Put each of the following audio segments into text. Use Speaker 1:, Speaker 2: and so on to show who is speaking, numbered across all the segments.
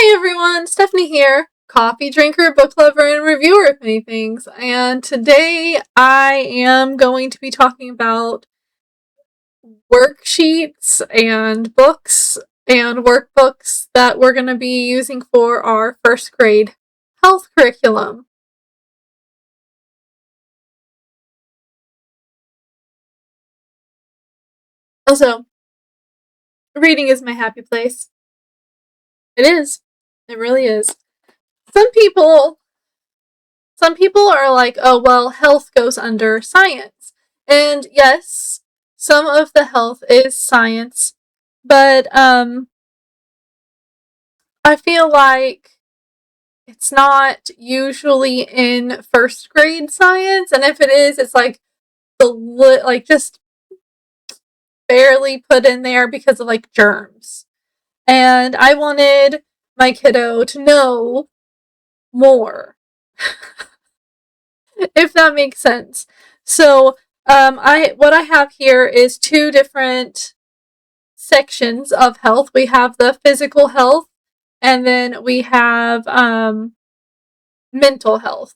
Speaker 1: Hey everyone, Stephanie here, coffee drinker, book lover, and reviewer of many things. And today I am going to be talking about worksheets and books and workbooks that we're going to be using for our first grade health curriculum. Also, reading is my happy place. It is. It really is. Some people are like, oh, well, health goes under science. And yes, some of the health is science, but I feel like it's not usually in first grade science, and if it is, it's like just barely put in there because of like germs. And I wanted my kiddo to know more, if that makes sense. So, what I have here is two different sections of health. We have the physical health, and then we have mental health,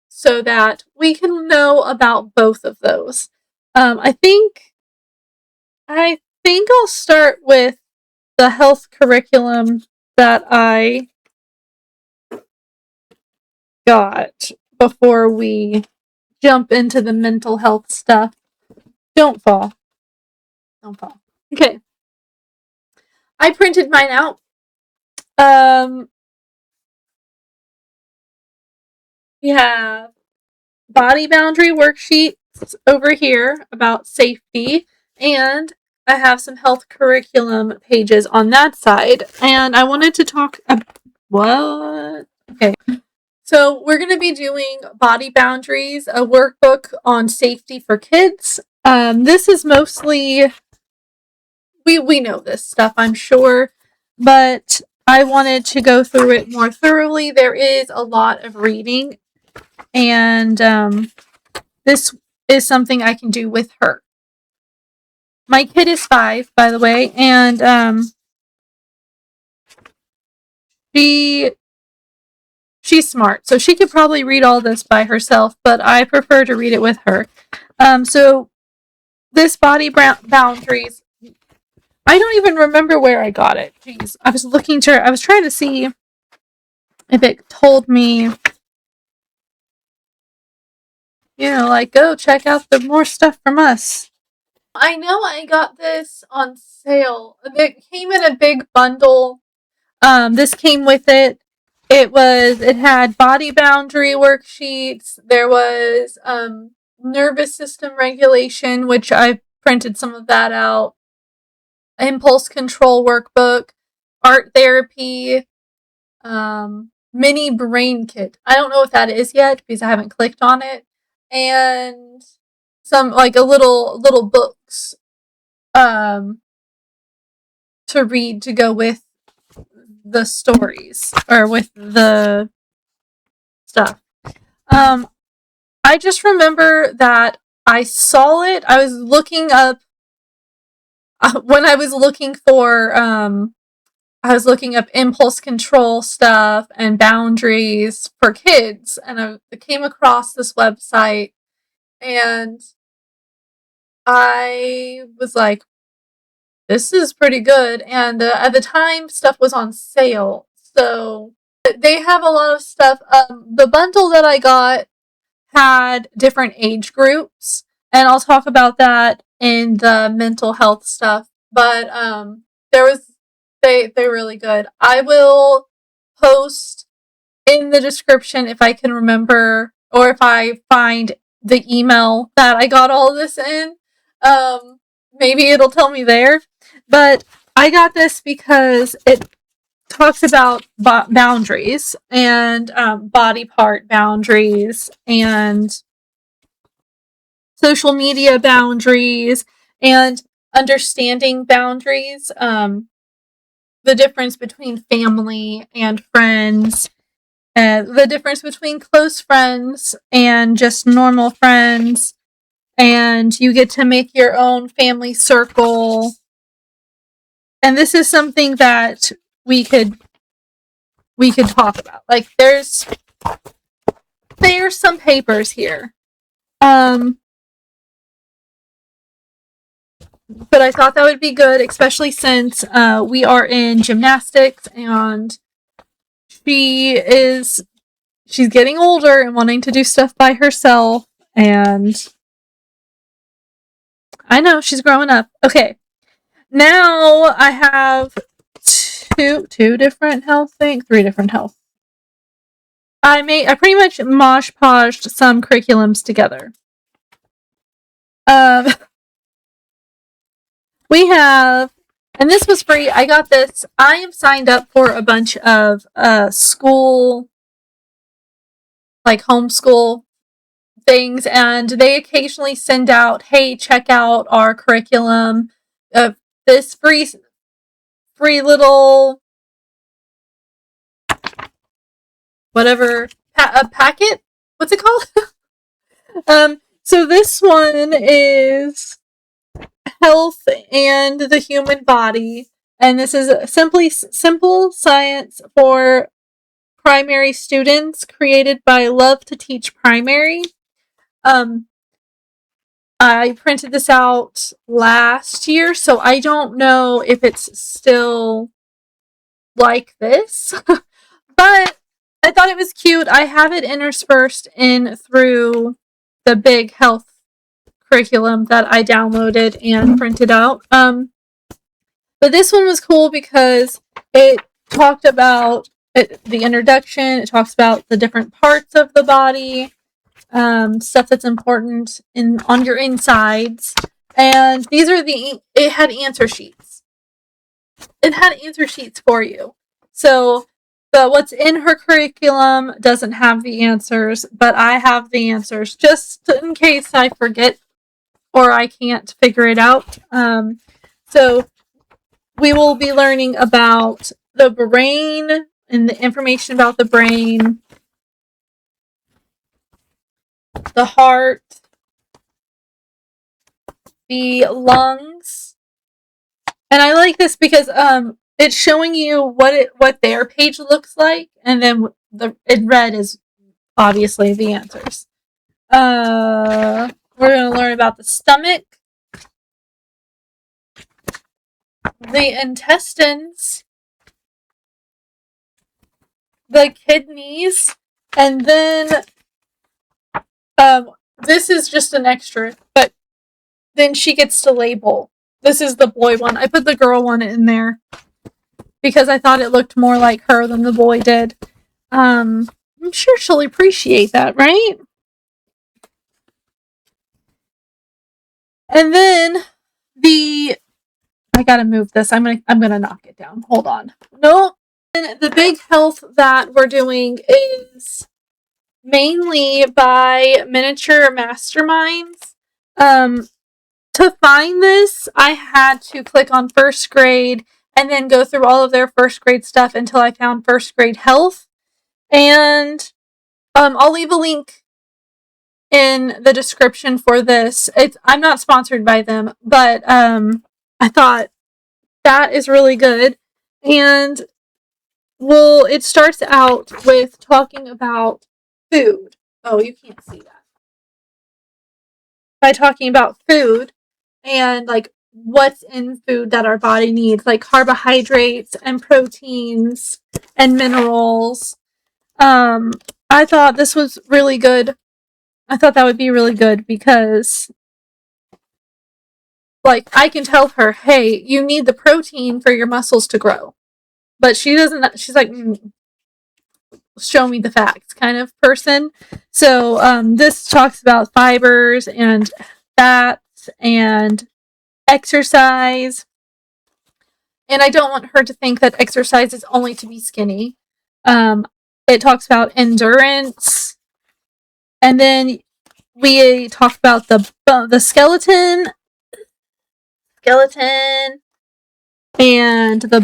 Speaker 1: so that we can know about both of those. I think I'll start with the health curriculum that I got before we jump into the mental health stuff. Don't fall. Don't fall. Okay. I printed mine out. We have body boundary worksheets over here about safety, and I have some health curriculum pages on that side. And I wanted to talk about what? Okay. So we're going to be doing body boundaries, a workbook on safety for kids. This is mostly we know this stuff, I'm sure, but I wanted to go through it more thoroughly. There is a lot of reading, and this is something I can do with her. My kid is 5, by the way, and she's smart, so she could probably read all this by herself, but I prefer to read it with her. So this body boundaries, I don't even remember where I got it. Jeez, I was trying to see if it told me, like, go check out the more stuff from us. I know I got this on sale. It came in a big bundle. This came with it. It had body boundary worksheets. There was nervous system regulation, which I printed some of that out. Impulse control workbook, art therapy, mini brain kit. I don't know what that is yet because I haven't clicked on it. And some like a little books to read to go with the stories or with the stuff. I just remember that I saw it. I was looking up when I was looking for I was looking up impulse control stuff and boundaries for kids, and I came across this website, and I was like, this is pretty good. And at the time, stuff was on sale, so they have a lot of stuff. The bundle that I got had different age groups, and I'll talk about that in the mental health stuff. But there was they're really good. I will post in the description if I can remember, or if I find the email that I got all this in. Maybe it'll tell me there. But I got this because it talks about boundaries and body part boundaries and social media boundaries and understanding boundaries. The difference between family and friends, the difference between close friends and just normal friends, and you get to make your own family circle. And this is something that we could we could talk about. Like, there's some papers here. But I thought that would be good, especially since we are in gymnastics and she's getting older and wanting to do stuff by herself, and I know she's growing up. Okay, now I have three different health. I pretty much mosh podged some curriculums together. We have, and this was free. I got this. I am signed up for a bunch of school, like homeschool things, and they occasionally send out, hey, check out our curriculum. This free little whatever a packet. What's it called? So this one is health and the human body, and this is simple science for primary students, created by Love to Teach Primary. I printed this out last year, so I don't know if it's still like this, but I thought it was cute. I have it interspersed in through the big health curriculum that I downloaded and printed out. But this one was cool because it talked about the introduction. It talks about the different parts of the body, stuff that's important on your insides, and these are it had answer sheets. It had answer sheets for you. So, but what's in her curriculum doesn't have the answers, but I have the answers just in case I forget or I can't figure it out. So we will be learning about the brain and the information about the brain, the heart, the lungs. And I like this because it's showing you what their page looks like, and then in red is obviously the answers. We're going to learn about the stomach, the intestines, the kidneys, and then this is just an extra, but then she gets to label. This is the boy one. I put the girl one in there because I thought it looked more like her than the boy did. I'm sure she'll appreciate that, right? And then I gotta move this. I'm gonna knock it down. Hold on. No. And the big health that we're doing is mainly by Miniature Masterminds. To find this, I had to click on first grade and then go through all of their first grade stuff until I found first grade health. And I'll leave a link in the description for this. I'm not sponsored by them, but I thought that is really good. And it starts out with talking about food. Oh, you can't see that. By talking about food and like what's in food that our body needs, like carbohydrates and proteins and minerals. I thought this was really good. I thought that would be really good because, like, I can tell her, hey, you need the protein for your muscles to grow. But she doesn't, she's like, show me the facts kind of person. So this talks about fibers and fats and exercise. And I don't want her to think that exercise is only to be skinny. It talks about endurance. And then we talk about the skeleton and the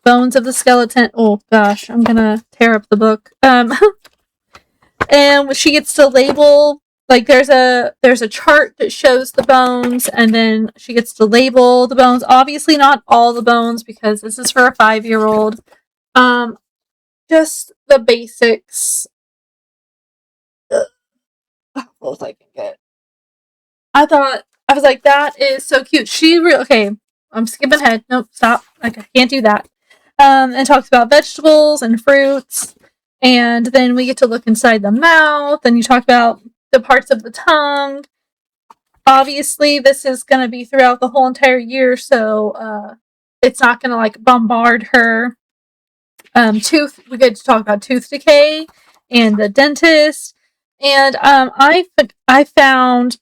Speaker 1: bones of the skeleton. Oh gosh, I'm gonna tear up the book. And she gets to label, like there's a chart that shows the bones, and then she gets to label the bones. Obviously not all the bones because this is for a 5-year-old. Just the basics. How close I can get. I was like, that is so cute. Okay, I'm skipping ahead. Nope, stop. I can't do that. And talks about vegetables and fruits. And then we get to look inside the mouth, and you talk about the parts of the tongue. Obviously, this is going to be throughout the whole entire year, so it's not going to like bombard her. We get to talk about tooth decay and the dentist. And I found,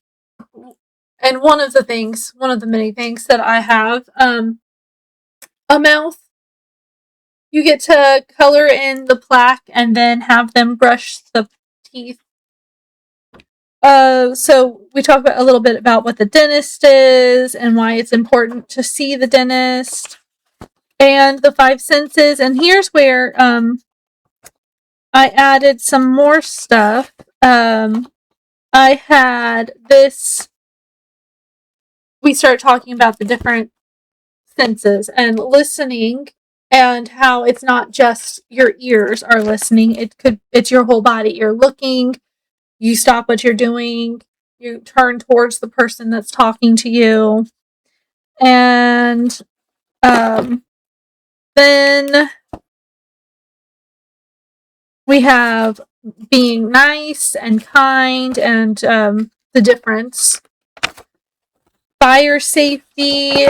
Speaker 1: and one of the many things that I have, a mouth. You get to color in the plaque and then have them brush the teeth. So we talk about a little bit about what the dentist is and why it's important to see the dentist and the 5 senses. And here's where I added some more stuff. I had this. We started talking about the different senses and listening, and how it's not just your ears are listening. It's your whole body. You're looking, you stop what you're doing, you turn towards the person that's talking to you. And then we have being nice and kind, and the difference. Fire safety,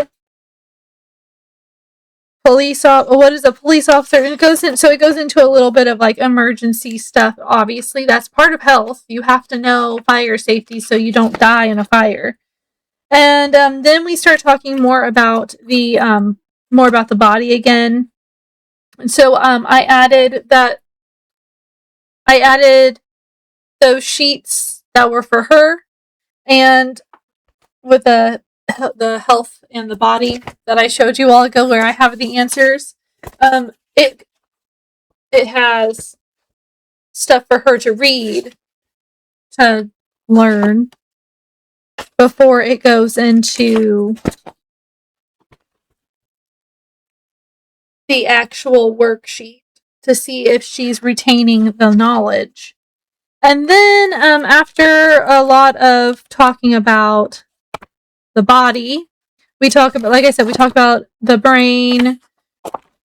Speaker 1: what is a police officer? And it goes into a little bit of like emergency stuff. Obviously, that's part of health. You have to know fire safety so you don't die in a fire. And then we start talking more about the body again. And so I added those sheets that were for her, and with the health and the body that I showed you all ago, where I have the answers. It has stuff for her to read, to learn, before it goes into the actual worksheet to see if she's retaining the knowledge. And then after a lot of talking about the body, we talk about, like I said, we talk about the brain,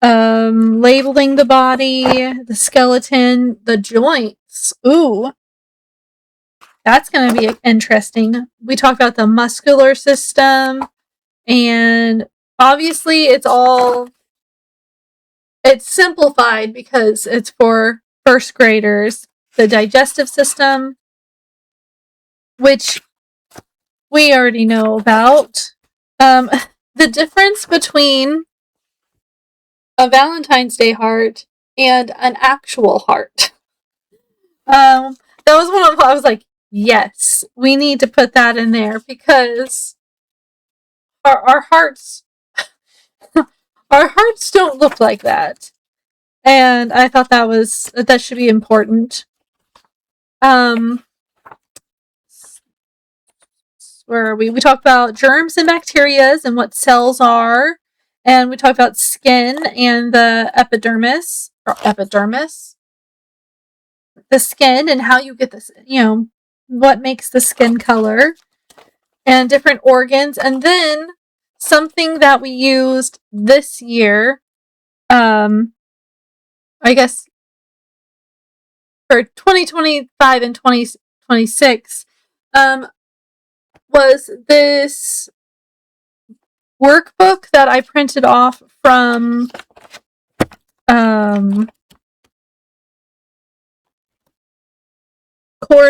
Speaker 1: labeling the body, the skeleton, the joints. Ooh, that's going to be interesting. We talk about the muscular system, and obviously it's simplified because it's for first graders. The digestive system, which we already know about. The difference between a Valentine's Day heart and an actual heart. That was one of, I was like, yes, we need to put that in there, because our hearts our hearts don't look like that. And I thought that should be important. Where are we? We talked about germs and bacteria and what cells are. And we talked about skin and the epidermis. The skin and how you get this, what makes the skin color. And different organs. And then something that we used this year, I guess for 2025 and 2026, was this workbook that I printed off from Core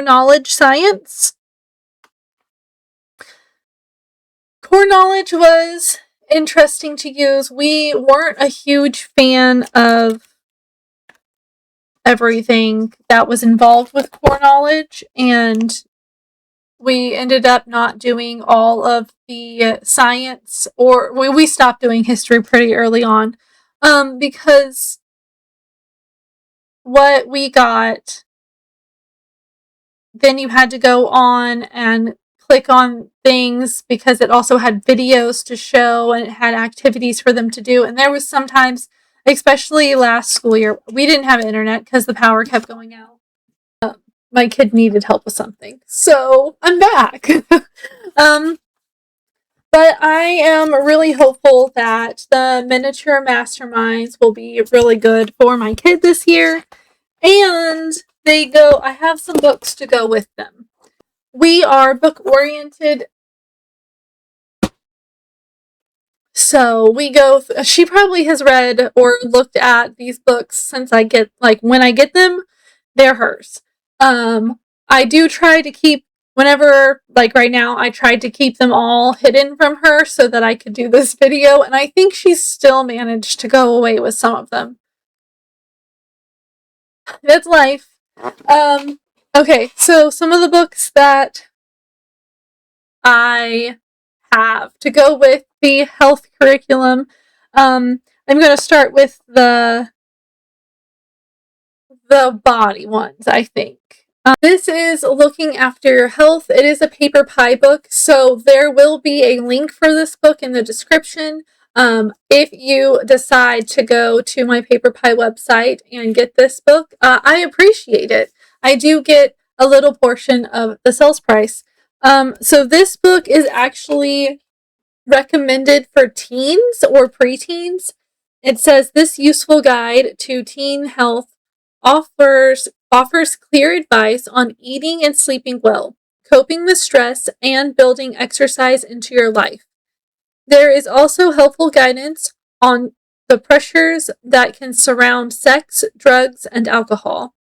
Speaker 1: Knowledge Science. Core Knowledge was interesting to use. We weren't a huge fan of everything that was involved with Core Knowledge, and we ended up not doing all of the science, or we stopped doing history pretty early on, because what we got, then you had to go on and click on things, because it also had videos to show and it had activities for them to do. And there was sometimes especially last school year. We didn't have internet because the power kept going out. My kid needed help with something. So I'm back. But I am really hopeful that the miniature masterminds will be really good for my kid this year. And I have some books to go with them. We are book oriented. So she probably has read or looked at these books since when I get them, they're hers. I do try to keep, whenever, like right now, I tried to keep them all hidden from her so that I could do this video, and I think she's still managed to go away with some of them. That's life. Okay, so some of the books that I have to go with the health curriculum. I'm going to start with the body ones, I think. This is Looking After Your Health. It is a paper pie book, so there will be a link for this book in the description. If you decide to go to my Paper Pie website and get this book, I appreciate it. I do get a little portion of the sales price. So this book is actually recommended for teens or preteens. It says this useful guide to teen health offers clear advice on eating and sleeping well, coping with stress, and building exercise into your life. There is also helpful guidance on the pressures that can surround sex, drugs, and alcohol.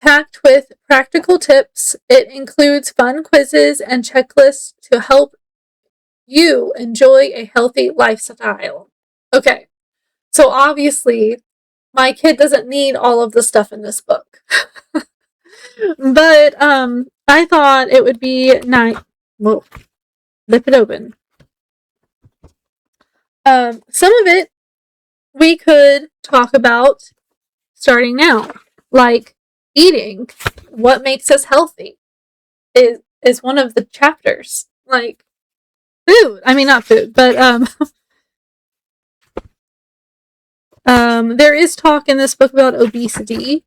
Speaker 1: Packed with practical tips, it includes fun quizzes and checklists to help you enjoy a healthy lifestyle. Okay, so obviously, my kid doesn't need all of the stuff in this book. But I thought it would be nice. Whoa, lip it open. Some of it we could talk about starting now, like eating. What makes us healthy is one of the chapters. Like food. I mean, not food, but there is talk in this book about obesity,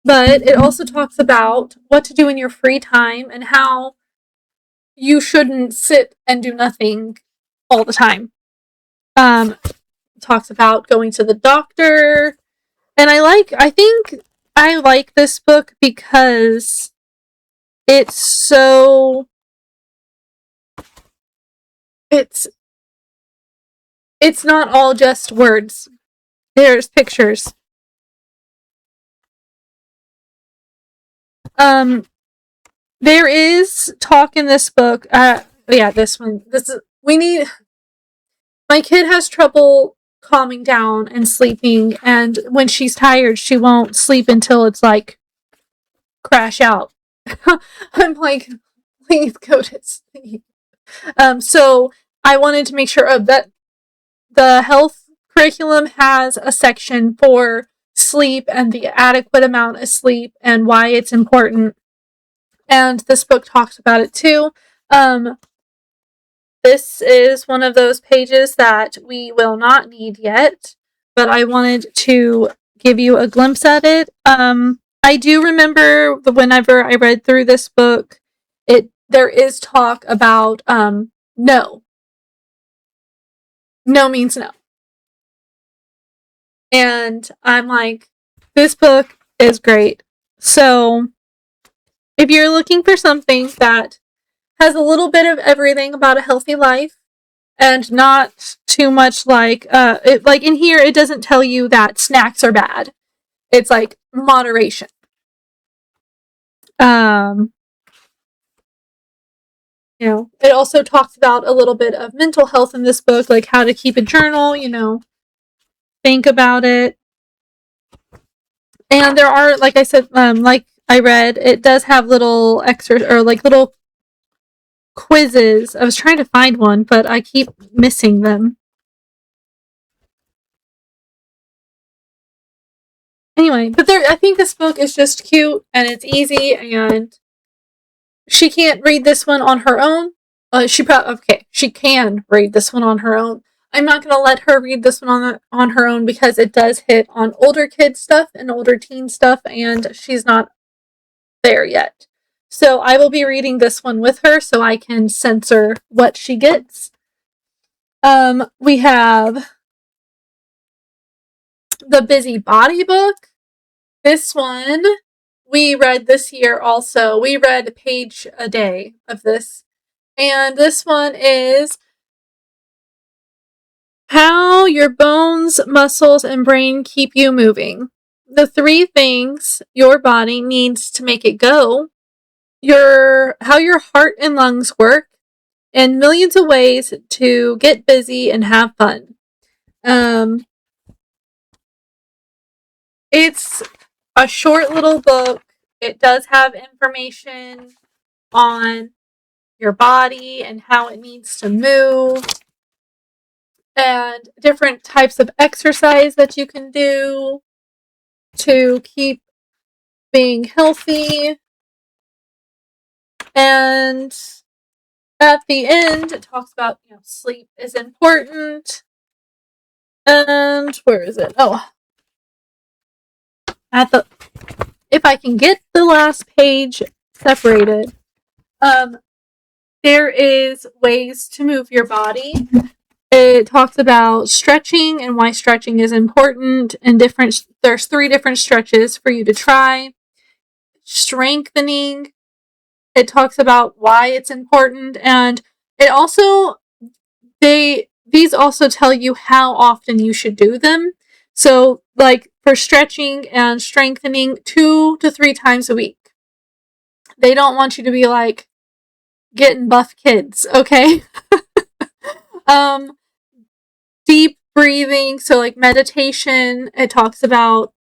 Speaker 1: but it also talks about what to do in your free time and how you shouldn't sit and do nothing all the time. Talks about going to the doctor, and I think I like this book because it's not all just words. There's pictures. There is talk in this book. This one. My kid has trouble calming down and sleeping, and when she's tired, she won't sleep until it's like crash out. I'm like, please go to sleep. So I wanted to make sure that the health curriculum has a section for sleep and the adequate amount of sleep and why it's important. And this book talks about it too. This is one of those pages that we will not need yet, but I wanted to give you a glimpse at it. I do remember whenever I read through this book, there is talk about no. No means no. And I'm like, this book is great. So if you're looking for something that has a little bit of everything about a healthy life and not too much like in here it doesn't tell you that snacks are bad. It's like moderation. It also talks about a little bit of mental health in this book, like how to keep a journal, think about it. And there are, like I said, like I read, it does have little little quizzes. I was trying to find one, but I keep missing them. Anyway, but I think this book is just cute and it's easy, and she can't read this one on her own. She can read this one on her own. I'm not going to let her read this one on her own because it does hit on older kid stuff and older teen stuff, and she's not there yet. So I will be reading this one with her so I can censor what she gets. We have the Busy Body book. This one we read this year also. We read a page a day of this. And this one is How Your Bones, Muscles, and Brain Keep You Moving. The 3 things your body needs to make it go. How your heart and lungs work. And millions of ways to get busy and have fun. It's a short little book. It does have information on your body and how it needs to move, and different types of exercise that you can do to keep being healthy. And at the end, it talks about, sleep is important. And where is it? Oh, if I can get the last page separated, there is ways to move your body. It talks about stretching and why stretching is important, and there's 3 different stretches for you to try. Strengthening, it talks about why it's important, and it also these also tell you how often you should do them. So, like for stretching and strengthening, 2 to 3 times a week. They don't want you to be like getting buff kids, okay? Deep breathing, so like meditation, it talks about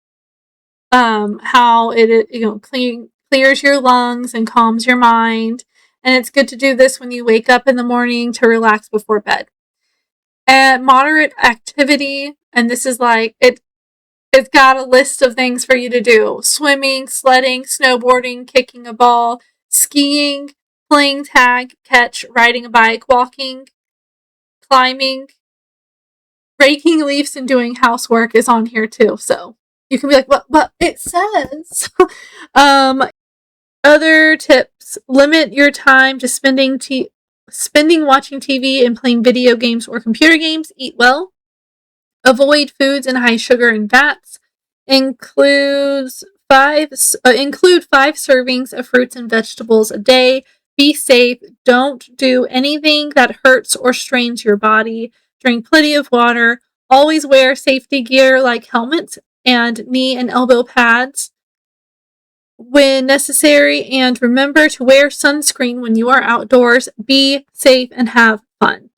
Speaker 1: how it clears your lungs and calms your mind, and it's good to do this when you wake up in the morning to relax before bed. And moderate activity, and this is like it's got a list of things for you to do: swimming, sledding, snowboarding, kicking a ball, skiing, playing tag, catch, riding a bike, walking, climbing, raking leaves, and doing housework is on here too. So you can be like, what it says. Other tips: limit your time to spending watching TV and playing video games or computer games. Eat well. Avoid foods in high sugar and fats. Include 5 servings of fruits and vegetables a day. Be safe. Don't do anything that hurts or strains your body. Drink plenty of water. Always wear safety gear like helmets and knee and elbow pads when necessary. And remember to wear sunscreen when you are outdoors. Be safe and have fun.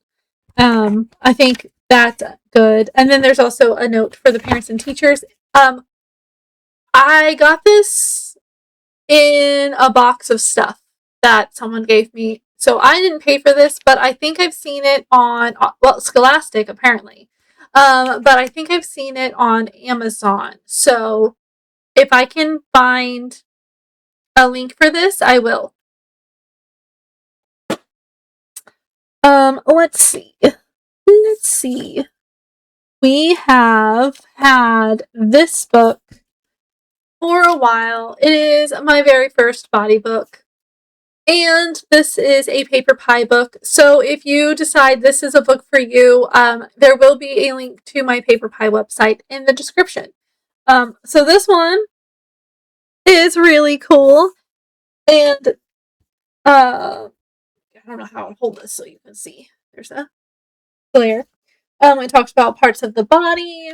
Speaker 1: I think that's good. And then there's also a note for the parents and teachers. I got this in a box of stuff that someone gave me. So I didn't pay for this, but I think I've seen it on, Scholastic, apparently. But I think I've seen it on Amazon. So if I can find a link for this, I will. Let's see. We have had this book for a while. It is my very first body book. And this is a paper pie book. So if you decide this is a book for you, there will be a link to my paper pie website in the description. So this one is really cool. And I don't know how to hold this so you can see. There's a glare. It talks about parts of the body,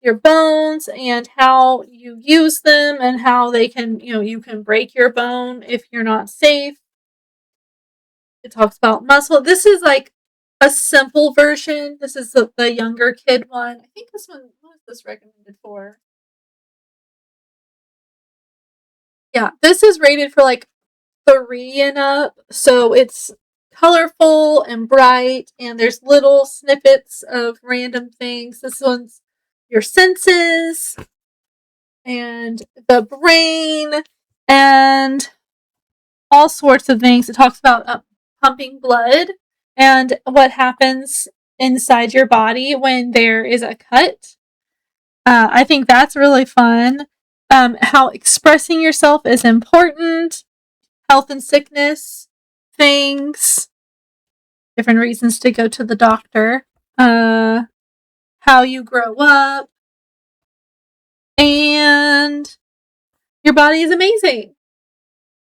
Speaker 1: your bones, and how you use them, and how they can, you can break your bone if you're not safe. It talks about muscle. This is like a simple version. This is the younger kid one. I think this one, what is this recommended for? Yeah, this is rated for like 3 and up. So it's colorful and bright, and there's little snippets of random things. This one's your senses and the brain and all sorts of things. It talks about pumping blood and what happens inside your body when there is a cut. I think that's really fun. How expressing yourself is important, health and sickness, things, different reasons to go to the doctor, how you grow up, and your body is amazing.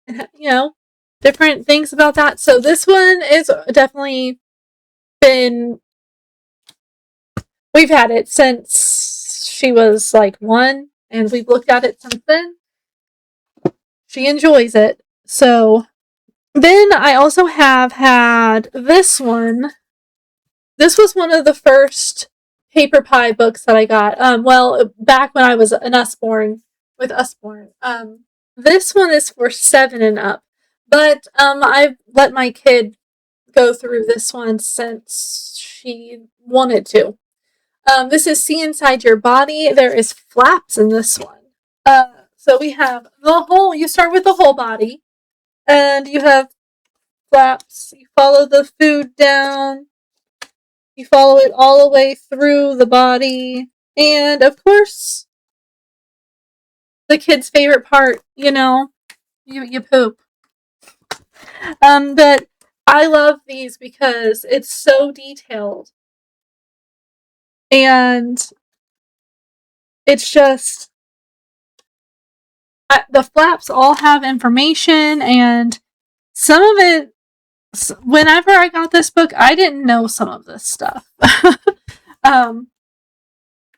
Speaker 1: You know, different things about that. So this one is definitely been, we've had it since she was like 1, and we've looked at it since then. She enjoys it. So then I also have had this one. This was one of the first Paper Pie books that I got. Well, back when I was an Usborne, with Usborne. This one is for 7 and up, but I've let my kid go through this one since she wanted to. This is See Inside Your Body. There is flaps in this one. So we have the whole, you start with the whole body, and you have flaps. You follow the food down. You follow it all the way through the body. And of course, the kid's favorite part, you poop. But I love these because it's so detailed. And it's just, the flaps all have information, and some of it, whenever I got this book, I didn't know some of this stuff.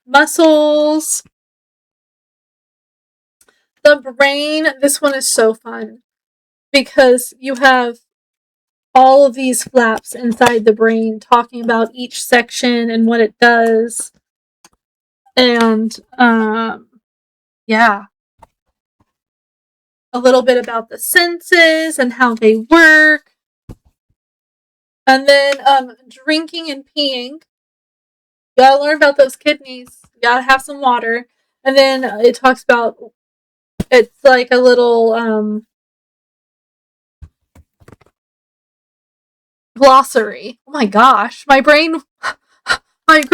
Speaker 1: Muscles, the brain. This one is so fun because you have all of these flaps inside the brain talking about each section and what it does. And, yeah. A little bit about the senses and how they work. And then, drinking and peeing. You gotta learn about those kidneys. You gotta have some water. And then it talks about, it's like a little, glossary. Oh my gosh. My brain was like,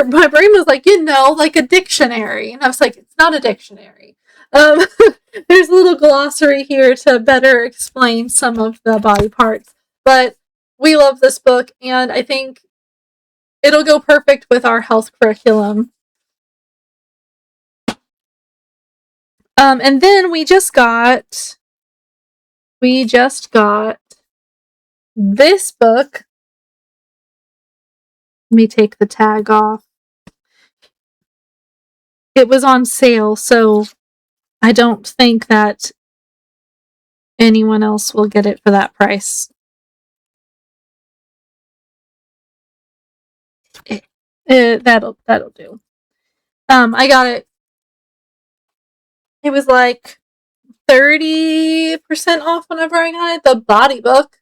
Speaker 1: like a dictionary. And I was like, it's not a dictionary. There's a little glossary here to better explain some of the body parts. But we love this book, and I think it'll go perfect with our health curriculum. And then we just got this book. Let me take the tag off. It was on sale, so I don't think that anyone else will get it for that price. That'll do. I got it. It was like 30% off whenever I got it. The body book.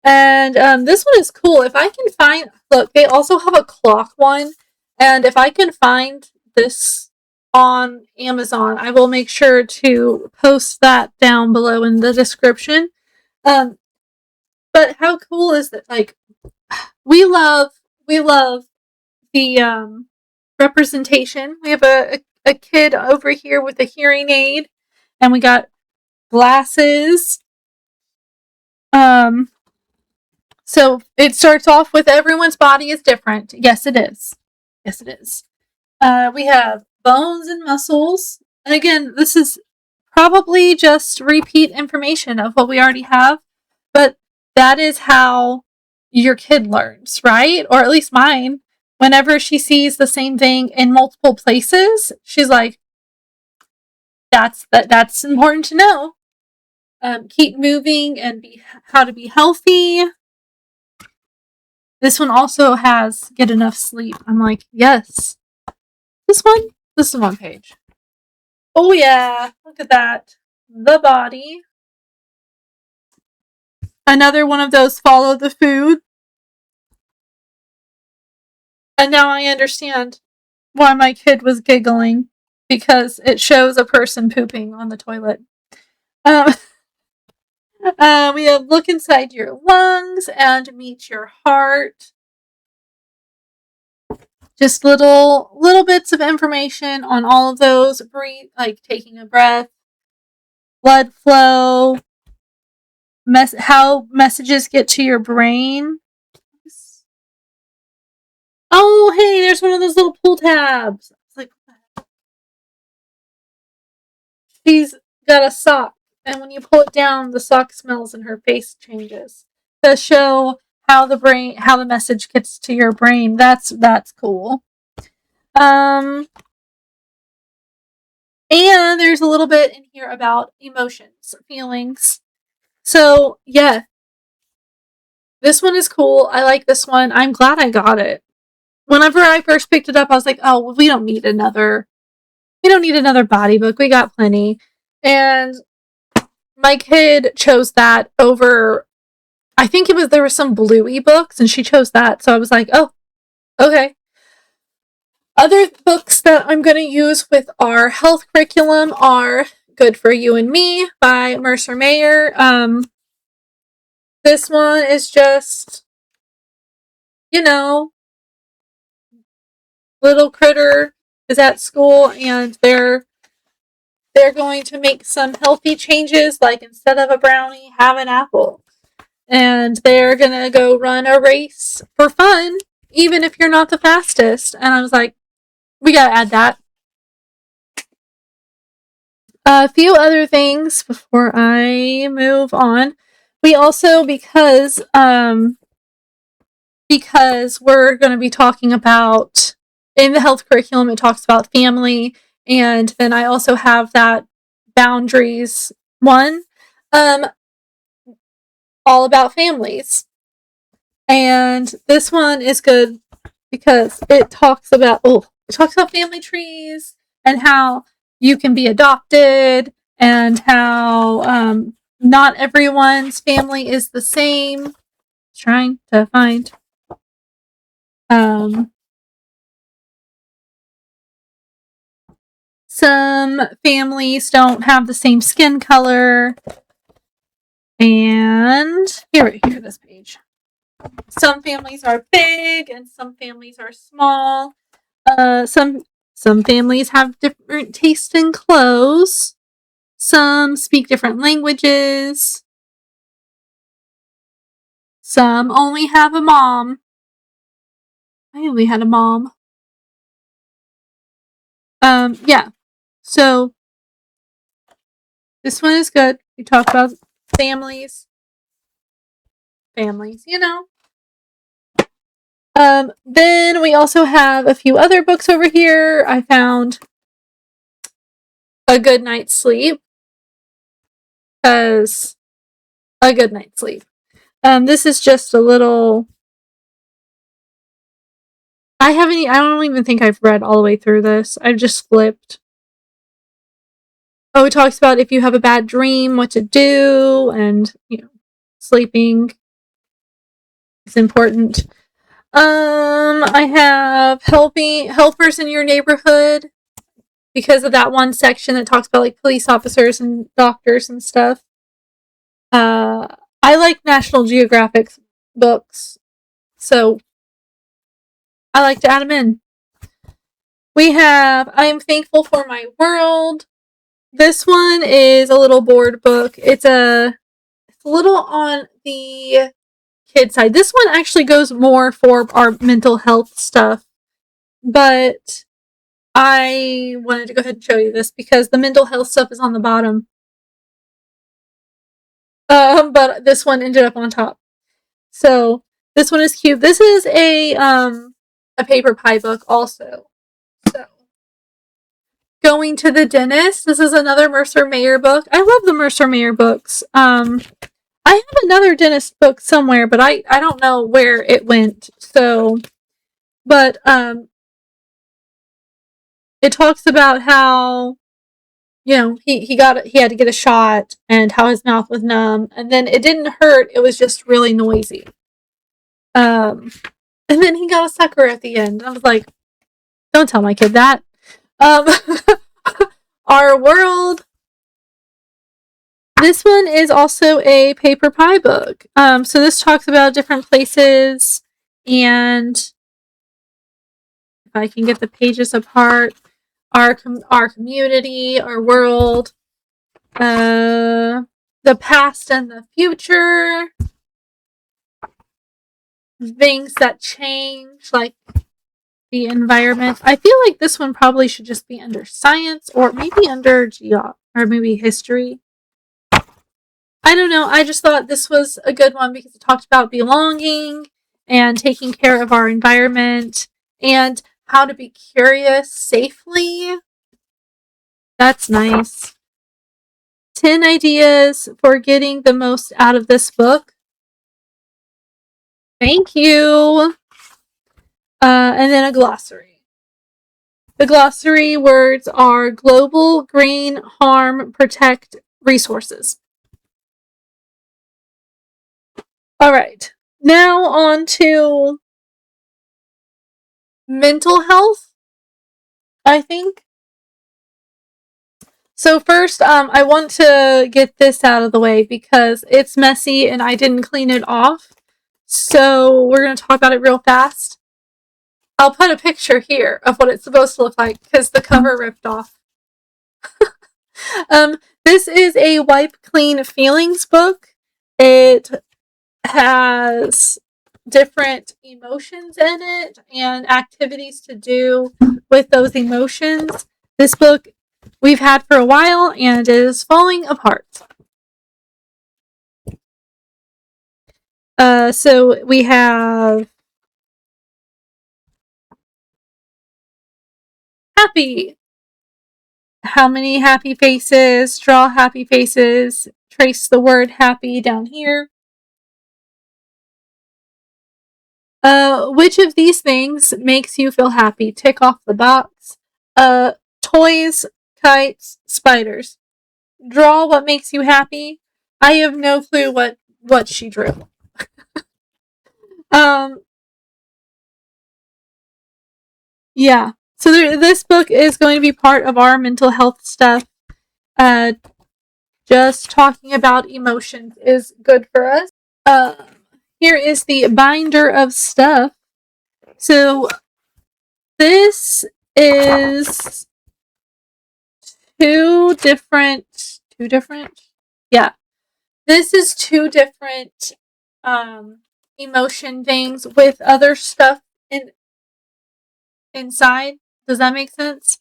Speaker 1: And this one is cool. If I can find, look, they also have a clock one. And if I can find this on Amazon, I will make sure to post that down below in the description. But how cool is that? Like, we love the representation. We have a kid over here with a hearing aid, and we got glasses. So it starts off with everyone's body is different. Yes, it is. Yes, it is. We have bones and muscles. And again, this is probably just repeat information of what we already have, but that is how your kid learns, right? Or at least mine. Whenever she sees the same thing in multiple places, she's like, that's important to know. Keep moving and how to be healthy. This one also has get enough sleep. I'm like, yes. This is one page. Oh yeah, look at that. The body. Another one of those follow the food. And now I understand why my kid was giggling, because it shows a person pooping on the toilet. We have look inside your lungs and meet your heart. Just little bits of information on all of those. Breathe, like taking a breath, blood flow, how messages get to your brain. Oh, hey, there's one of those little pull tabs. It's like, she's got a sock, and when you pull it down, the sock smells and her face changes to show how the message gets to your brain. That's cool. And there's a little bit in here about emotions, feelings. So yeah, this one is cool. I like this one. I'm glad I got it. Whenever I first picked it up, I was like, oh, we don't need another body book. We got plenty. And my kid chose that over, I think there was some Bluey books, and she chose that. So I was like, oh, okay. Other books that I'm going to use with our health curriculum are Good for You and Me by Mercer Mayer. This one is just, little critter is at school, and they're going to make some healthy changes, like instead of a brownie, have an apple. And they're going to go run a race for fun, even if you're not the fastest. And I was like, we got to add that. A few other things before I move on. We also, because we're going to be talking about, in the health curriculum, it talks about family, and then I also have that boundaries one, all about families. And this one is good because it talks about family trees and how you can be adopted, and how not everyone's family is the same. Trying to find some families don't have the same skin color. And here, this page. Some families are big and some families are small. Some families have different taste in clothes. Some speak different languages. Some only have a mom. I only had a mom. Yeah. So this one is good. We talk about families. Then we also have a few other books over here. I found A Good Night's Sleep. Because A Good Night's Sleep. This is just a little. I don't even think I've read all the way through this. I've just flipped. Oh, it talks about if you have a bad dream, what to do, and sleeping is important. I have helpers in your neighborhood, because of that one section that talks about like police officers and doctors and stuff. I like National Geographic books, so I like to add them in. We have I Am Thankful for My World. This one is a little board book. It's a little on the kid side. This one actually goes more for our mental health stuff, but I wanted to go ahead and show you this because the mental health stuff is on the bottom. But this one ended up on top. So this one is cute. This is a paper pie book also. So Going to the Dentist. This is another Mercer Mayer book. I love the Mercer Mayer books. I have another dentist book somewhere, but I don't know where it went. So, but it talks about how he had to get a shot and how his mouth was numb, and then it didn't hurt, it was just really noisy. And then he got a sucker at the end. I was like, don't tell my kid that. Our World. This one is also a paper pie book. So this talks about different places, and if I can get the pages apart, our community, our world, the past and the future, things that change, like the environment. I feel like this one probably should just be under science, or maybe under or maybe history. I don't know. I just thought this was a good one because it talked about belonging and taking care of our environment and how to be curious safely. That's nice. 10 ideas for getting the most out of this book. Thank you. And then a glossary. The glossary words are global, green, harm, protect, resources. All right. Now on to mental health, I think. So first, I want to get this out of the way because it's messy and I didn't clean it off. So we're going to talk about it real fast. I'll put a picture here of what it's supposed to look like because the cover ripped off. This is a wipe clean feelings book. It has different emotions in it and activities to do with those emotions. This book we've had for a while and is falling apart. So we have happy. How many happy faces? Draw happy faces. Trace the word happy down here. Which of these things makes you feel happy? Tick off the box. Toys, kites, spiders. Draw what makes you happy. I have no clue what she drew. Yeah. So this book is going to be part of our mental health stuff. Just talking about emotions is good for us. Here is the binder of stuff. So this is two different. Yeah. This is two different emotion things with other stuff inside. Does that make sense?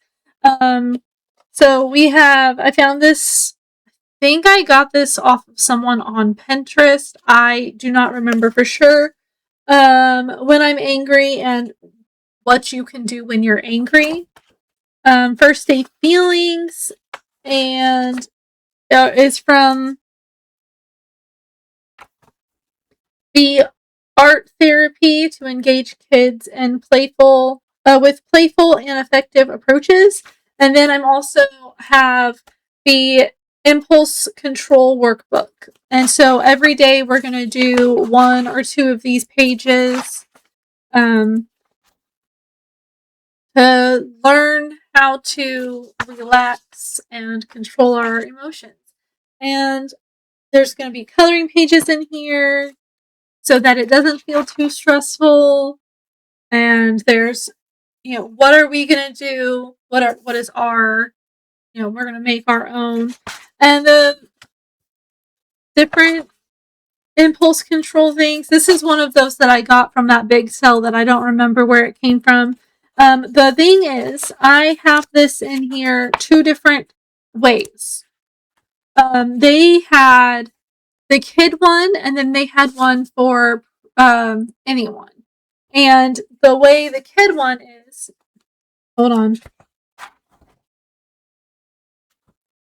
Speaker 1: So I found this, I think I got this off of someone on Pinterest. I do not remember for sure. When I'm angry and what you can do when you're angry. First day feelings, and is from the art therapy to engage kids and with playful and effective approaches. And then I'm also have the impulse control workbook. And so every day we're going to do one or two of these pages to learn how to relax and control our emotions. And there's going to be coloring pages in here so that it doesn't feel too stressful. And there's, what are we going to do? What is our, we're going to make our own. And the different impulse control things. This is one of those that I got from that big sale that I don't remember where it came from. The thing is, I have this in here two different ways. They had the kid one, and then they had one for anyone. And the way the kid one is, hold on.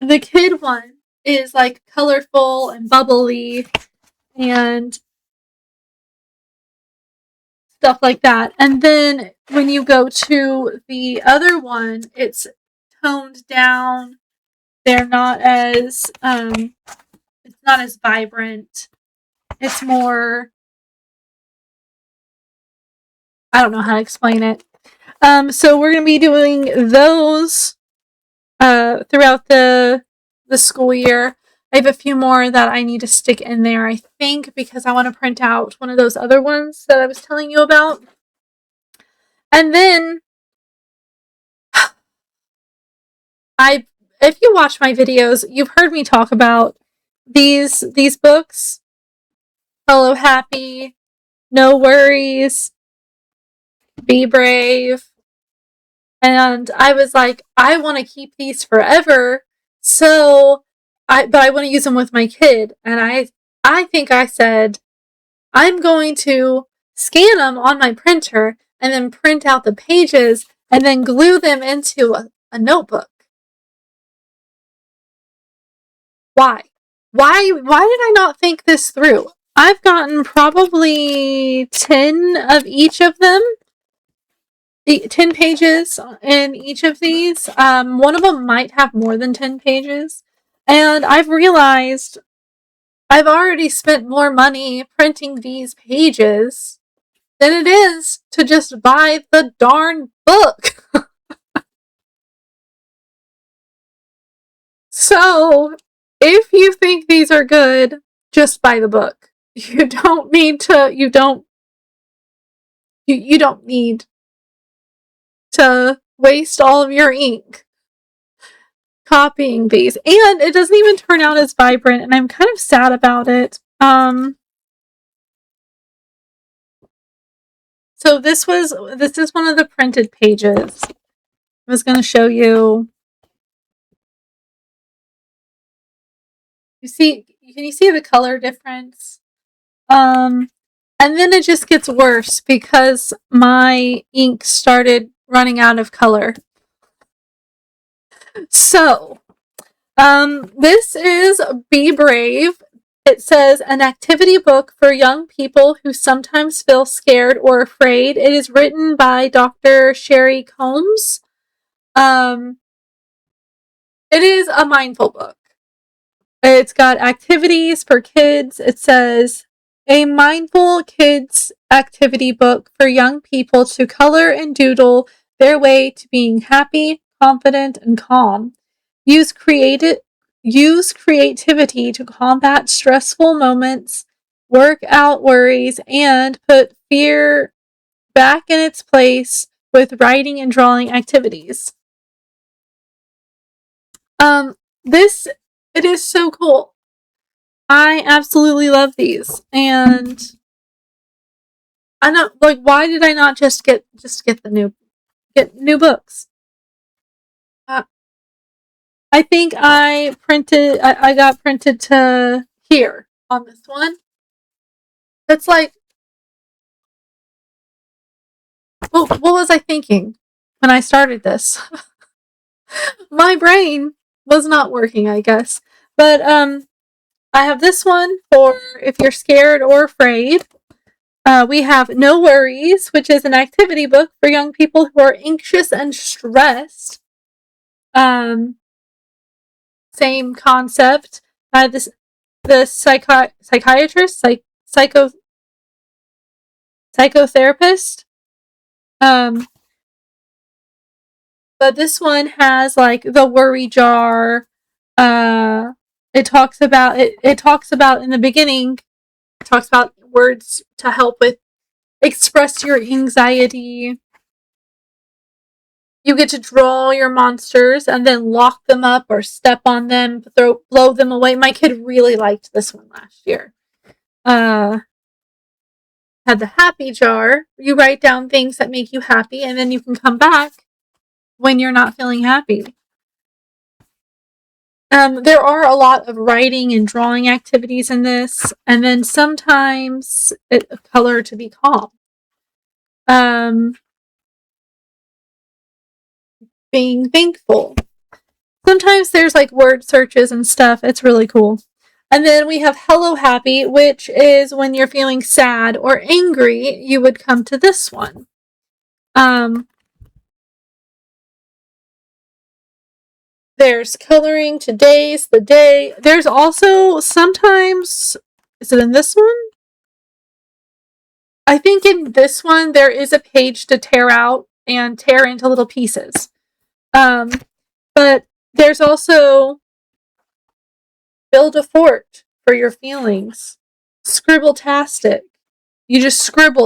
Speaker 1: The kid one is like colorful and bubbly and stuff like that. And then when you go to the other one, it's toned down. They're not as it's not as vibrant. It's more, I don't know how to explain it. So we're going to be doing those throughout the school year. I have a few more that I need to stick in there, I think, because I want to print out one of those other ones that I was telling you about. And then if you watch my videos, you've heard me talk about these books. Hello Happy, No Worries, Be Brave. And I was like, I want to keep these forever. But I want to use them with my kid. And I think I said, I'm going to scan them on my printer and then print out the pages and then glue them into a notebook. Why? Why did I not think this through? I've gotten probably 10 of each of them. 10 pages in each of these. One of them might have more than 10 pages. And I've realized I've already spent more money printing these pages than it is to just buy the darn book. So, if you think these are good, just buy the book. You don't need to waste all of your ink copying these. And it doesn't even turn out as vibrant, and I'm kind of sad about it. So this is one of the printed pages. I was going to show you. Can you see the color difference? And then it just gets worse because my ink started running out of color. So, this is Be Brave. It says an activity book for young people who sometimes feel scared or afraid. It is written by Dr. Sherry Combs. It is a mindful book. It's got activities for kids. It says a mindful kids activity book for young people to color and doodle their way to being happy, confident, and calm. Use creativity to combat stressful moments, work out worries, and put fear back in its place with writing and drawing activities. It is so cool. I absolutely love these, and I know, like, why did I not just get new books? I think I got printed to here on this one. It's like, well, what was I thinking when I started this? My brain was not working, I guess. But I have this one for if you're scared or afraid. We have No Worries, which is an activity book for young people who are anxious and stressed. Same concept. The psychiatrist, psychotherapist. But this one has like the worry jar. It talks about in the beginning. It talks about words to help with express your anxiety. You get to draw your monsters and then lock them up or step on them, blow them away. My kid really liked this one last year. Had the happy jar. You write down things that make you happy, and then you can come back when you're not feeling happy. There are a lot of writing and drawing activities in this, and then sometimes color to be calm. Being thankful. Sometimes there's like word searches and stuff. It's really cool. And then we have Hello Happy, which is when you're feeling sad or angry, you would come to this one. There's coloring today's the day. There's also sometimes, is it in this one? I think in this one there is a page to tear out and tear into little pieces. But there's also Build a fort for your feelings. Scribble-tastic. You just scribble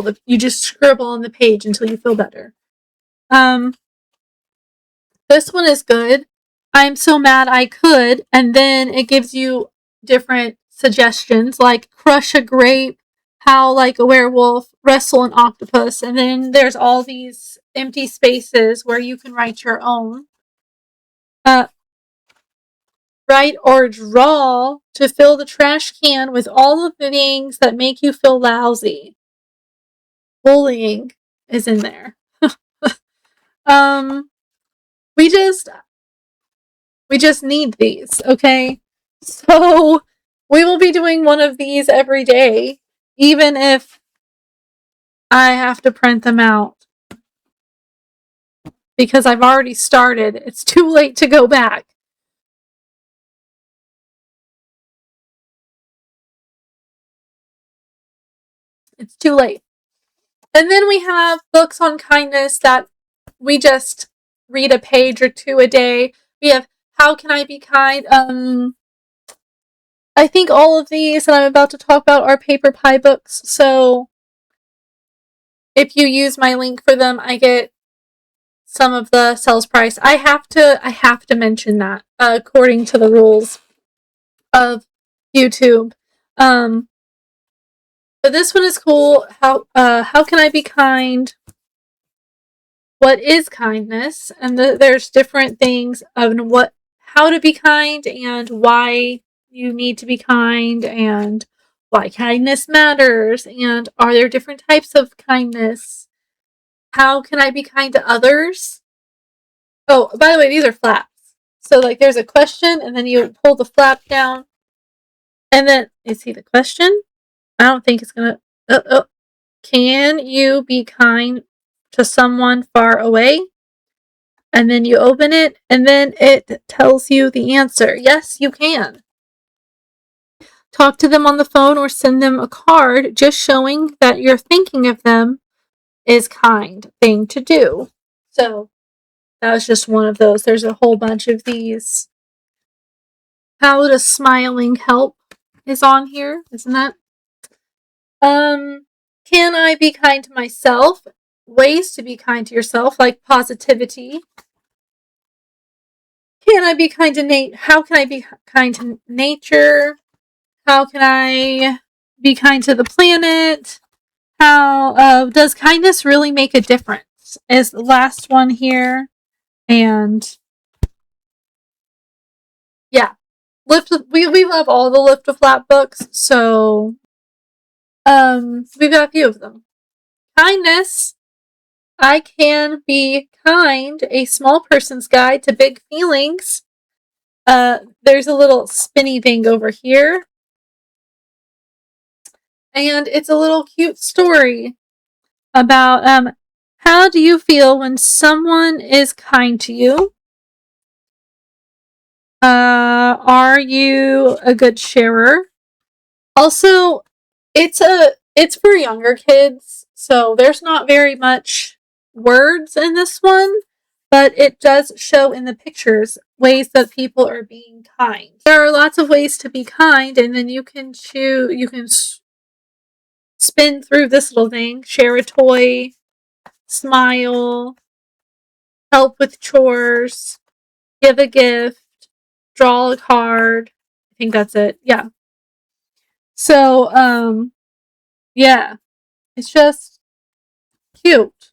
Speaker 1: on the page until you feel better. This one is good. I'm so mad I could, and then it gives you different suggestions like crush a grape, howl like a werewolf, wrestle an octopus, and then there's all these empty spaces where you can write your own. Write or draw to fill the trash can with all of the things that make you feel lousy. Bullying is in there. We just need these, okay? So we will be doing one of these every day, even if I have to print them out. Because I've already started. It's too late to go back. It's too late. And then we have books on kindness that we just read a page or two a day. We have How Can I Be Kind? I think all of these that I'm about to talk about are Paper Pie books. So if you use my link for them, I get some of the sales price. I have to mention that according to the rules of YouTube. But this one is cool. How can I be kind? What is kindness? And there's different things of how to be kind and why you need to be kind and why kindness matters and are there different types of kindness? How can I be kind to others? Oh, by the way, these are flaps. So like there's a question and then you pull the flap down and then you see the question. I don't think it's gonna. Can you be kind to someone far away? And then you open it, and then it tells you the answer. Yes, you can. Talk to them on the phone or send them a card, just showing that you're thinking of them is kind thing to do. So that was just one of those. There's a whole bunch of these. How does smiling help is on here, isn't that? Can I be kind to myself? Ways to be kind to yourself, like positivity. Can I be kind to Nate? How can I be kind to nature? How can I be kind to the planet? How does kindness really make a difference? Is the last one here, and yeah, we love all the Lift a Flap books, so we've got a few of them. Kindness. I Can Be Kind, a small person's guide to big feelings. There's a little spinny thing over here. And it's a little cute story about how do you feel when someone is kind to you? Are you a good sharer? Also, it's for younger kids, so there's not very much words in this one, but it does show in the pictures ways that people are being kind. There are lots of ways to be kind, and then you can spin through this little thing, share a toy, smile, help with chores, give a gift, draw a card. I think that's it. Yeah. So, yeah, it's just cute.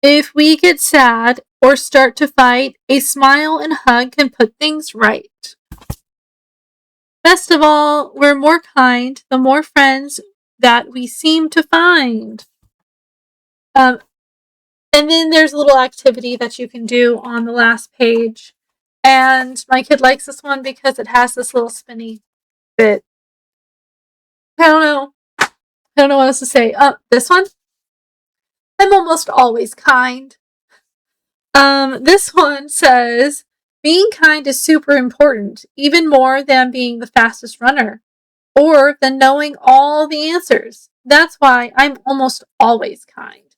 Speaker 1: If we get sad or start to fight, a smile and hug can put things right. Best of all, we're more kind the more friends that we seem to find. And then there's a little activity that you can do on the last page. And my kid likes this one because it has this little spinny bit. I don't know what else to say. This one? I'm almost always kind. This one says, being kind is super important, even more than being the fastest runner or than knowing all the answers. That's why I'm almost always kind.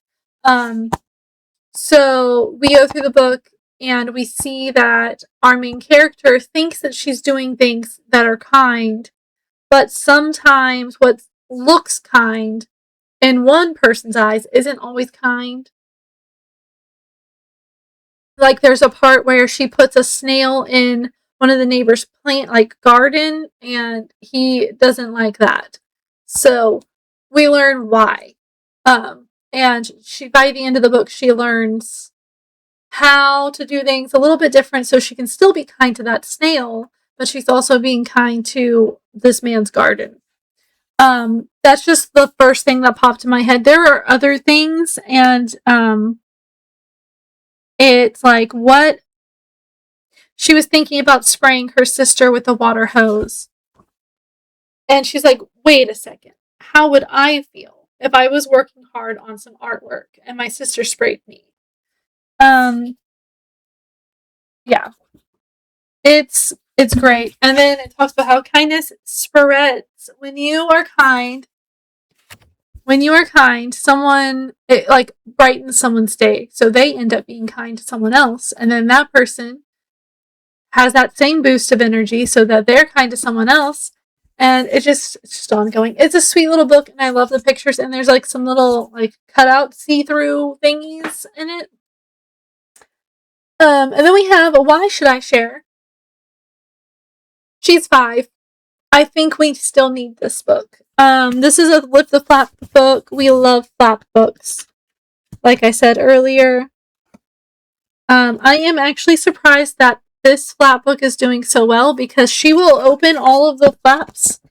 Speaker 1: So we go through the book and we see that our main character thinks that she's doing things that are kind, but sometimes what looks kind in one person's eyes isn't always kind. Like, there's a part where she puts a snail in one of the neighbors' garden, and he doesn't like that. So we learn why. And by the end of the book, she learns how to do things a little bit different so she can still be kind to that snail, but she's also being kind to this man's garden. That's just the first thing that popped in my head. There are other things, and it's like, what she was thinking about spraying her sister with a water hose. And she's like, wait a second. How would I feel if I was working hard on some artwork and my sister sprayed me? Yeah. It's great. And then it talks about how kindness spreads. When you are kind, someone, it like brightens someone's day. So they end up being kind to someone else. And then that person has that same boost of energy so that they're kind to someone else. And it's just ongoing. It's a sweet little book, and I love the pictures. And there's like some little like cutout see-through thingies in it. And then we have Why Should I Share? She's 5. I think we still need this book. This is a Lift the Flap book. We love flap books. Like I said earlier. I am actually surprised that this flap book is doing so well, because she will open all of the flaps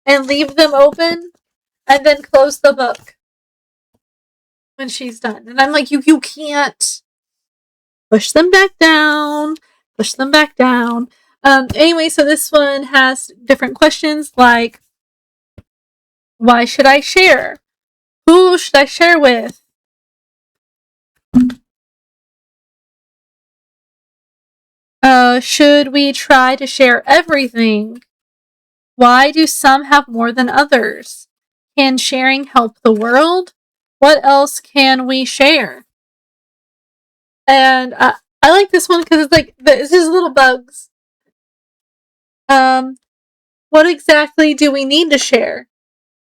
Speaker 1: and leave them open and then close the book when she's done. And I'm like, you can't push them back down. Anyway, so this one has different questions like, why should I share? Who should I share with? Should we try to share everything? Why do some have more than others? Can sharing help the world? What else can we share? And I like this one because it's like, this is little bugs. What exactly do we need to share?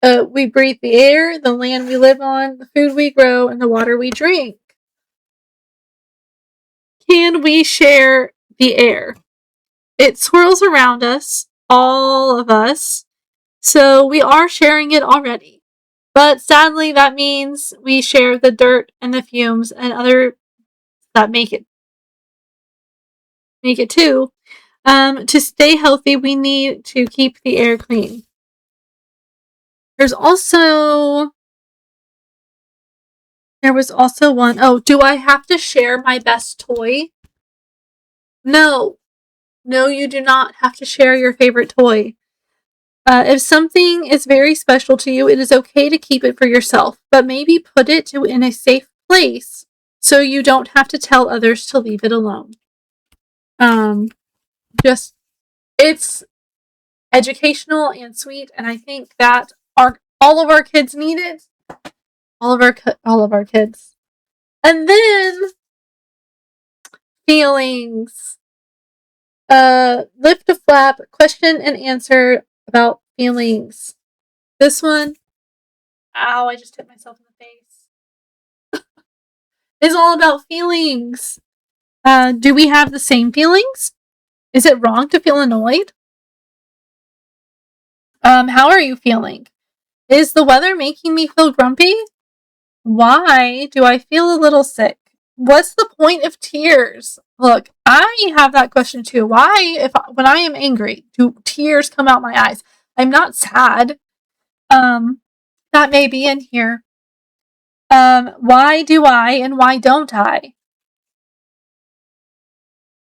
Speaker 1: We breathe the air, the land we live on, the food we grow, and the water we drink. Can we share the air? It swirls around us, all of us, so we are sharing it already. But sadly, that means we share the dirt and the fumes and other that make it too. To stay healthy, we need to keep the air clean. There was also one. Oh, do I have to share my best toy? No, you do not have to share your favorite toy. If something is very special to you, it is okay to keep it for yourself, but maybe put it in a safe place so you don't have to tell others to leave it alone. It's educational and sweet, and I think that all of our kids need it. All of our kids. And then feelings. Lift a flap, question and answer about feelings. This one, ow, I just hit myself in the face. Is all about feelings. Do we have the same feelings? Is it wrong to feel annoyed? How are you feeling? Is the weather making me feel grumpy? Why do I feel a little sick? What's the point of tears? Look, I have that question too. Why, when I am angry, do tears come out my eyes? I'm not sad. That may be in here. Why do I and why don't I?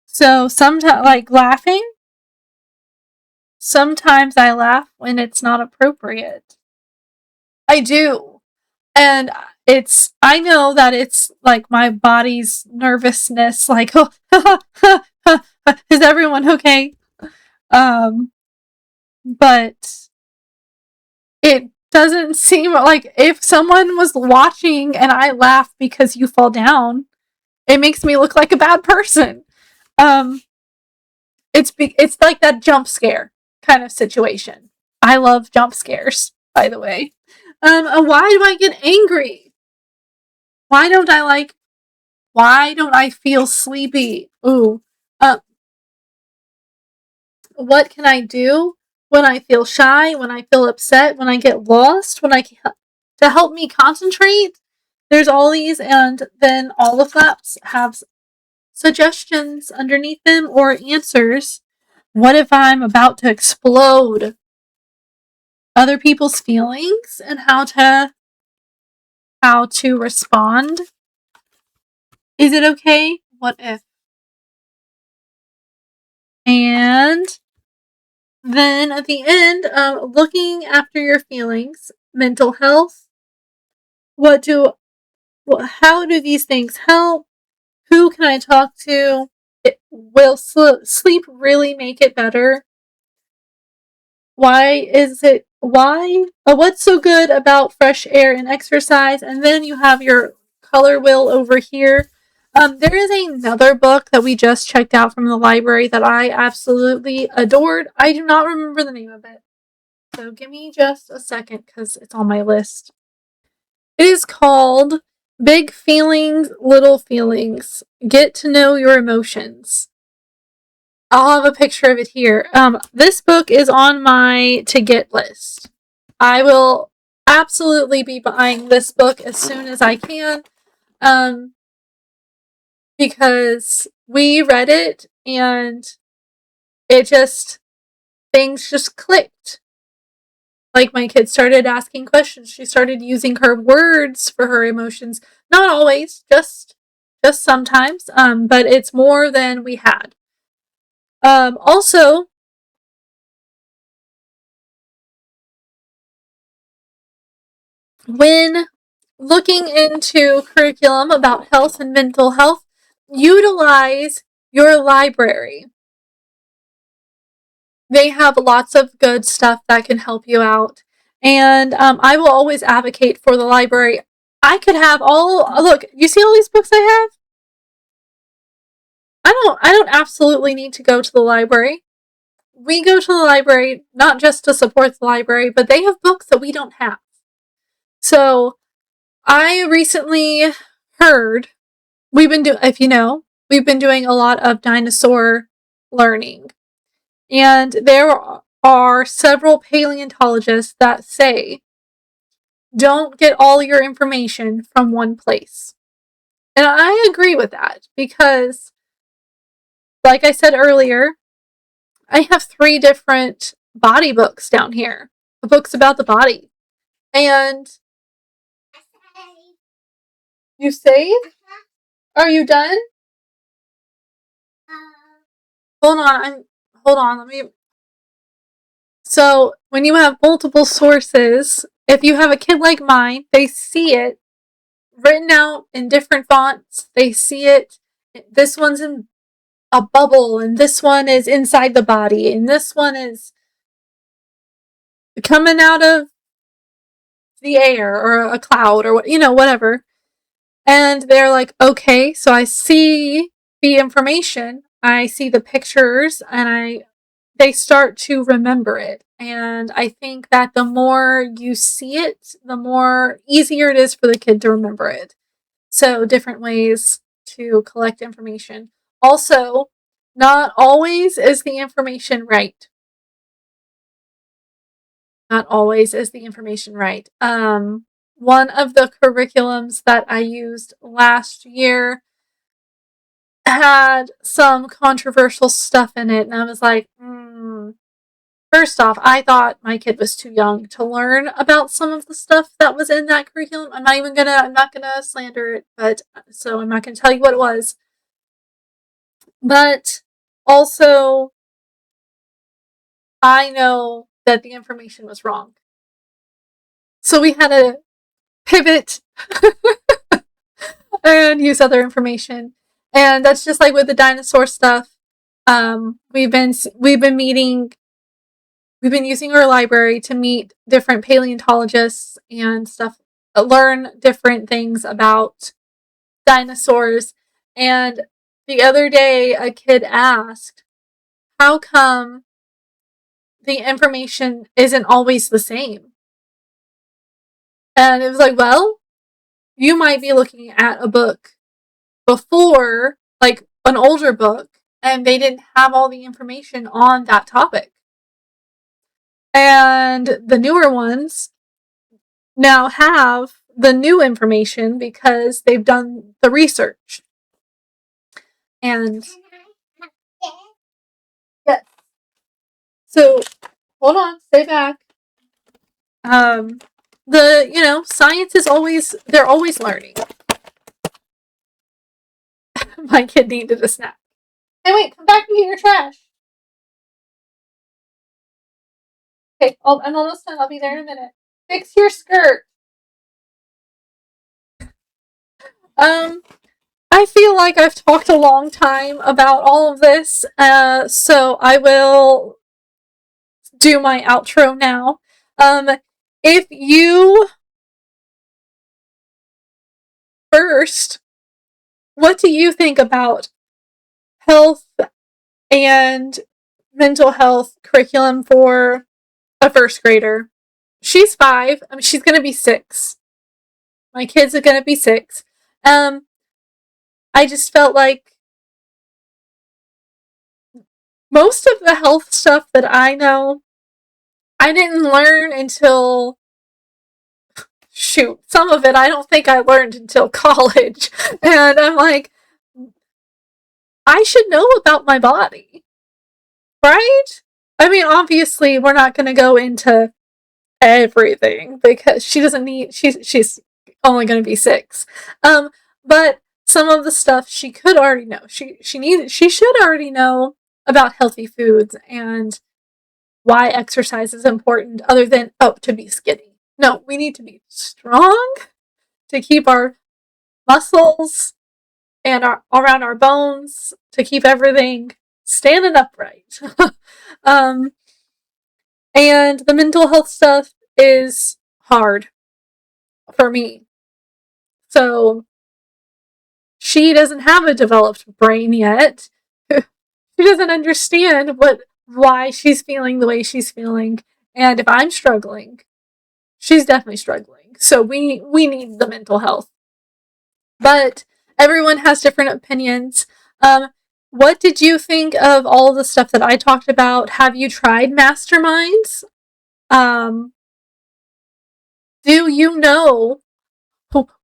Speaker 1: So sometimes, like laughing, sometimes I laugh when it's not appropriate. I do. And I know that it's like my body's nervousness, like, oh, is everyone okay? But it doesn't seem like if someone was watching and I laugh because you fall down, It makes me look like a bad person. It's like that jump scare kind of situation. I love jump scares, by the way. Why do I get angry? Why don't I like? Why don't I feel sleepy? Ooh. What can I do when I feel shy? When I feel upset? When I get lost? To help me concentrate? There's all these, and then all of that have suggestions underneath them or answers. What if I'm about to explode? Other people's feelings and how to respond. Is it okay? What if? And then at the end, looking after your feelings, mental health. How do these things help? Who can I talk to? Will sleep really make it better? What's so good about fresh air and exercise? And then you have your color wheel over here. There is another book that we just checked out from the library that I absolutely adored. I do not remember the name of it. So give me just a second because it's on my list. It is called Big Feelings, Little Feelings. Get to know your emotions. I'll have a picture of it here. This book is on my to get list. I will absolutely be buying this book as soon as I can. Because we read it and things just clicked. Like my kid started asking questions. She started using her words for her emotions. Not always, just sometimes. But it's more than we had. Also, when looking into curriculum about health and mental health, utilize your library. They have lots of good stuff that can help you out. And I will always advocate for the library. I could have look, you see all these books I have? I don't absolutely need to go to the library. We go to the library not just to support the library, but they have books that we don't have. So I recently heard we've been doing a lot of dinosaur learning. And there are several paleontologists that say don't get all your information from one place. And I agree with that because, like I said earlier, I have 3 different body books down here, books about the body. And you saved? Are you done? Hold on, let me. So, when you have multiple sources, if you have a kid like mine, they see it written out in different fonts. They see it. This one's in a bubble, and this one is inside the body, and this one is coming out of the air or a cloud or whatever. And they're like, okay, so I see the information, I see the pictures, and they start to remember it. And I think that the more you see it, the more easier it is for the kid to remember it. So different ways to collect information. Also, not always is the information right. Not always is the information right. One of the curriculums that I used last year had some controversial stuff in it, and I was like, First off, I thought my kid was too young to learn about some of the stuff that was in that curriculum. I'm not gonna slander it, but so I'm not gonna tell you what it was. But also, I know that the information was wrong. So we had to pivot and use other information. And that's just like with the dinosaur stuff. We've been using our library to meet different paleontologists and stuff, learn different things about dinosaurs. And the other day, a kid asked, how come the information isn't always the same? And it was like, well, you might be looking at a book before, like an older book, and they didn't have all the information on that topic. And the newer ones now have the new information because they've done the research. And yes. So hold on, stay back. Science is they're always learning. My kid needed a snack. Hey, wait, come back and get your trash. Okay, I'm almost done. I'll be there in a minute. Fix your skirt. I feel like I've talked a long time about all of this, so I will do my outro now. If you first, what do you think about health and mental health curriculum for a first grader? She's 5. I mean, she's gonna be 6. My kids are gonna be 6. I just felt like most of the health stuff that I know, I didn't learn until, some of it I don't think I learned until college. And I'm like, I should know about my body, right? I mean, obviously, we're not going to go into everything because she doesn't need, she's only going to be 6. But some of the stuff she could already know. She should already know about healthy foods and why exercise is important, other than, to be skinny. No, we need to be strong to keep our muscles and around our bones, to keep everything standing upright. And the mental health stuff is hard for me. So she doesn't have a developed brain yet. She doesn't understand why she's feeling the way she's feeling. And if I'm struggling, she's definitely struggling. So we need the mental health. But everyone has different opinions. What did you think of all of the stuff that I talked about? Have you tried masterminds? Do you know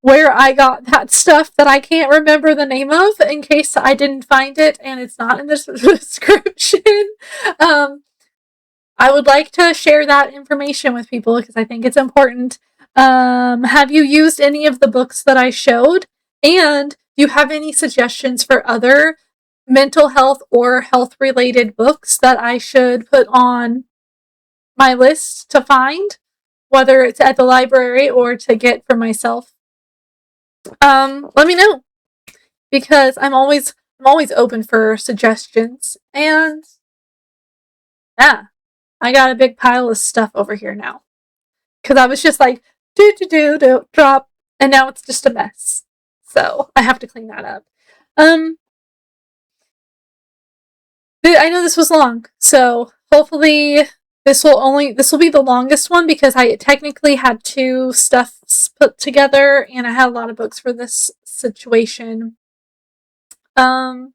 Speaker 1: where I got that stuff that I can't remember the name of, in case I didn't find it and it's not in the description? I would like to share that information with people because I think it's important. Have you used any of the books that I showed? And do you have any suggestions for other mental health or health related books that I should put on my list to find, whether it's at the library or to get for myself? Let me know, because I'm always open for suggestions. And yeah, I got a big pile of stuff over here now, because I was just like, do drop, and now it's just a mess. So I have to clean that up. I know this was long, so hopefully this will be the longest one, because I technically had 2 stuffs put together and I had a lot of books for this situation. Do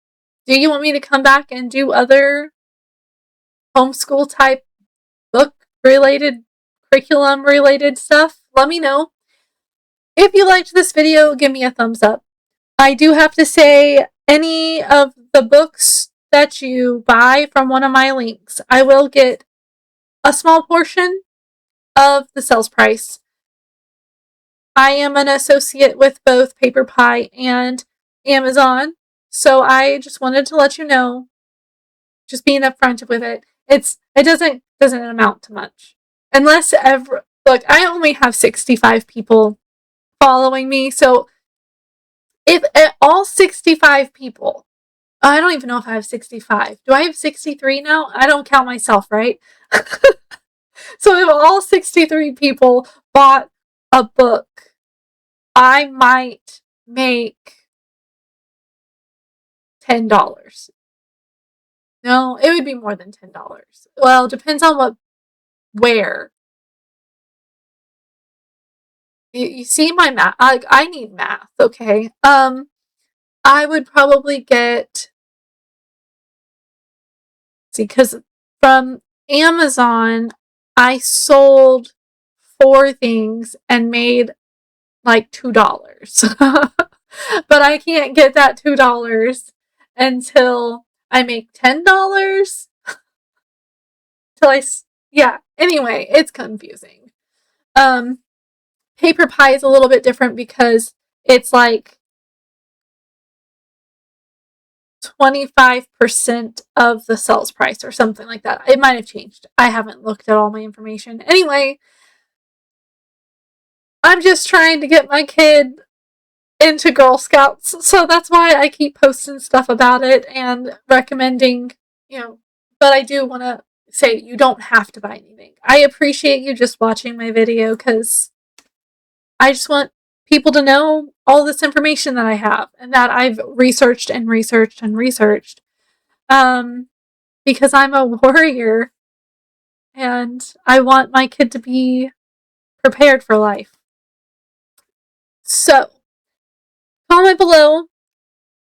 Speaker 1: you want me to come back and do other homeschool type book related, curriculum related stuff? Let me know. If you liked this video, give me a thumbs up. I do have to say, any of the books that you buy from one of my links, I will get a small portion of the sales price. I am an associate with both PaperPie and Amazon, so I just wanted to let you know, just being upfront with it. It doesn't amount to much, unless look. I only have 65 people following me, so if all 65 people, I don't even know if I have 65. Do I have 63 now? I don't count myself, right? So if all 63 people bought a book, I might make $10. No, it would be more than $10. Well, depends on where. You see my math. I need math, okay? I would probably get, see, because from Amazon, I sold 4 things and made like $2. But I can't get that $2 until I make $10. Till yeah. Anyway, it's confusing. Um, Paper Pie is a little bit different because it's like 25% of the sales price or something like that. It might have changed. I haven't looked at all my information. Anyway, I'm just trying to get my kid into Girl Scouts, so that's why I keep posting stuff about it and recommending, but I do want to say you don't have to buy anything. I appreciate you just watching my video because I just want people to know all this information that I have and that I've researched and researched and researched. Because I'm a warrior and I want my kid to be prepared for life. So, comment below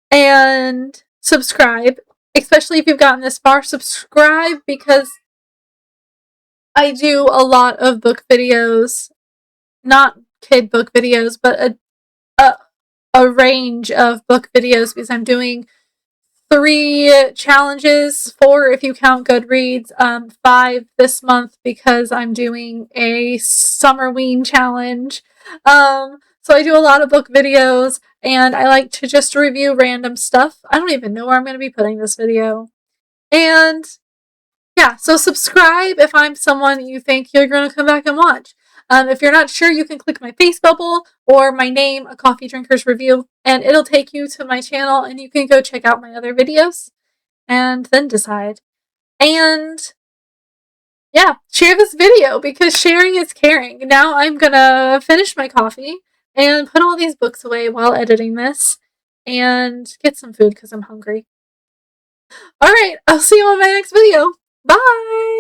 Speaker 1: and subscribe, especially if you've gotten this far. Subscribe because I do a lot of book videos, not kid book videos, but a range of book videos because I'm doing 3 challenges, 4 if you count Goodreads, 5 this month because I'm doing a Summerween challenge. So I do a lot of book videos and I like to just review random stuff. I don't even know where I'm going to be putting this video. And yeah, so subscribe if I'm someone you think you're going to come back and watch. If you're not sure, you can click my face bubble or my name, A Coffee Drinker's Review, and it'll take you to my channel and you can go check out my other videos and then decide. And yeah, share this video because sharing is caring. Now I'm gonna finish my coffee and put all these books away while editing this and get some food because I'm hungry. Alright, I'll see you on my next video. Bye!